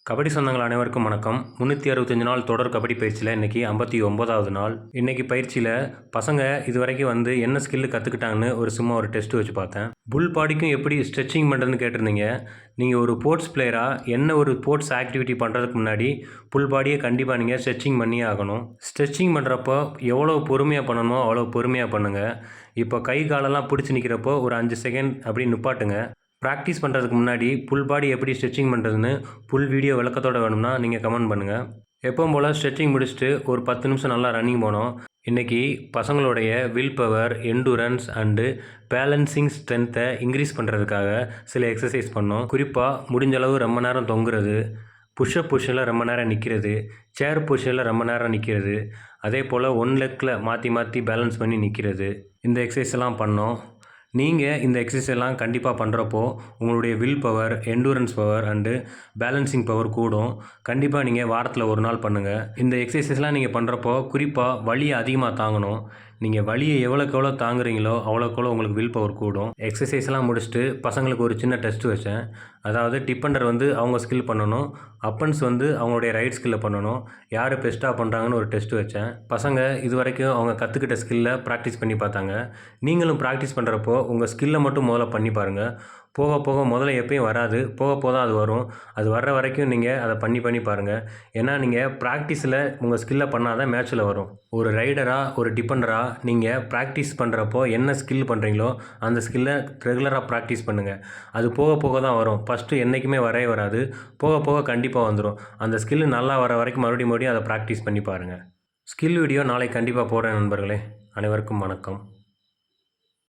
கபடி சொந்தங்கள் அனைவருக்கும் வணக்கம். 365 நாள் தொடர் கபடி பயிற்சியில் இன்றைக்கி 59வது நாள். இன்றைக்கி பயிற்சியில் பசங்க இதுவரைக்கும் என்ன ஸ்கில்லு கற்றுக்கிட்டாங்கன்னு ஒரு டெஸ்ட்டு வச்சு பார்த்தேன். புல் பாடிக்கும் எப்படி ஸ்ட்ரெச்சிங் பண்ணுறதுன்னு கேட்டிருந்தீங்க. நீங்கள் ஒரு ஸ்போர்ட்ஸ் பிளேயராக ஒரு ஸ்போர்ட்ஸ் ஆக்டிவிட்டி பண்ணுறதுக்கு முன்னாடி புல் பாடியை கண்டிப்பாக நீங்கள் ஸ்ட்ரெச்சிங் பண்ணியே ஆகணும். ஸ்ட்ரெச்சிங் பண்ணுறப்போ எவ்வளோ பொறுமையாக பண்ணணுமோ அவ்வளோ பொறுமையாக பண்ணுங்கள். இப்போ கை காலெல்லாம் பிடிச்சி நிற்கிறப்போ ஒரு 5 செகண்ட் அப்படி நிப்பாட்டுங்க. ப்ராக்டிஸ் பண்ணுறதுக்கு முன்னாடி புல் பாடி எப்படி ஸ்ட்ரெச்சிங் பண்ணுறதுன்னு ஃபுல் வீடியோ விளக்கத்தோடு வேணும்னா நீங்கள் கமெண்ட் பண்ணுங்கள். எப்பவும் போல் ஸ்ட்ரெச்சிங் முடிச்சுட்டு ஒரு 10 நிமிஷம் நல்லா ரன்னிங் போனோம். இன்றைக்கி பசங்களுடைய will power, endurance and balancing ஸ்ட்ரென்த்தை இன்க்ரீஸ் பண்ணுறதுக்காக சில எக்ஸசைஸ் பண்ணோம். குறிப்பாக முடிஞ்சளவு ரொம்ப நேரம் தொங்குறது, புஷ்அப் பொசிஷனில் ரொம்ப நேரம் நிற்கிறது, சேர் பொசிஷனில் ரொம்ப நேரம் நிற்கிறது, அதே போல் ஒன் லெக்கில் மாற்றி மாற்றி பேலன்ஸ் பண்ணி நிற்கிறது. இந்த எக்ஸசைஸ் எல்லாம் பண்ணோம். நீங்கள் இந்த எக்ஸசைஸ் எல்லாம் கண்டிப்பாக பண்ணுறப்போ உங்களுடைய will power, endurance power and balancing power கூடும். கண்டிப்பாக நீங்கள் வாரத்தில் ஒரு நாள் பண்ணுங்கள். இந்த எக்ஸசைஸ்லாம் நீங்கள் பண்ணுறப்போ குறிப்பாக வலியை அதிகமாக தாங்கணும். நீங்கள் வலியை எவ்வளோக்கு எவ்வளோ தாங்குறீங்களோ அவ்வளோக்கு எவ்வளோ உங்களுக்கு வில் பவர் கூடும். எக்ஸசைஸ்லாம் முடிச்சுட்டு பசங்களுக்கு ஒரு சின்ன டெஸ்ட்டு வச்சேன். அதாவது டிப்பண்டர் அவங்க ஸ்கில் பண்ணணும், அப்பன்ஸ் அவங்களுடைய ரைட் ஸ்கில்லை பண்ணணும், யார் பெஸ்ட்டாக பண்ணுறாங்கன்னு ஒரு டெஸ்ட்டு வச்சேன். பசங்க இது வரைக்கும் அவங்க கற்றுக்கிட்ட ஸ்கில்லை ப்ராக்டிஸ் பண்ணி பார்த்தாங்க. நீங்களும் ப்ராக்டிஸ் பண்ணுறப்போ உங்கள் ஸ்கில்லை மட்டும் முதல்ல பண்ணி பாருங்கள். போக போக முதல்ல எப்பயும் வராது, போக போக தான் அது வரும். அது வர்ற வரைக்கும் நீங்கள் அதை பண்ணி பாருங்கள். ஏன்னா நீங்கள் ப்ராக்டிஸில் உங்கள் ஸ்கில்லை பண்ணால் தான் மேட்ச்சில் வரும். ஒரு ரைடராக, ஒரு டிபெண்டராக நீங்கள் ப்ராக்டிஸ் பண்ணுறப்போ என்ன ஸ்கில் பண்ணுறீங்களோ அந்த ஸ்கில்லை ரெகுலராக ப்ராக்டிஸ் பண்ணுங்கள். அது போக போக தான் வரும். ஃபஸ்ட்டு என்றைக்குமே வரவே வராது, போக போக கண்டிப்பாக வந்துடும். அந்த ஸ்கில் நல்லா வர வரைக்கும் மறுபடியும் அதை ப்ராக்டிஸ் பண்ணி பாருங்கள். ஸ்கில் வீடியோ நாளைக்கு கண்டிப்பாக போடுறேன் நண்பர்களே. அனைவருக்கும் வணக்கம்.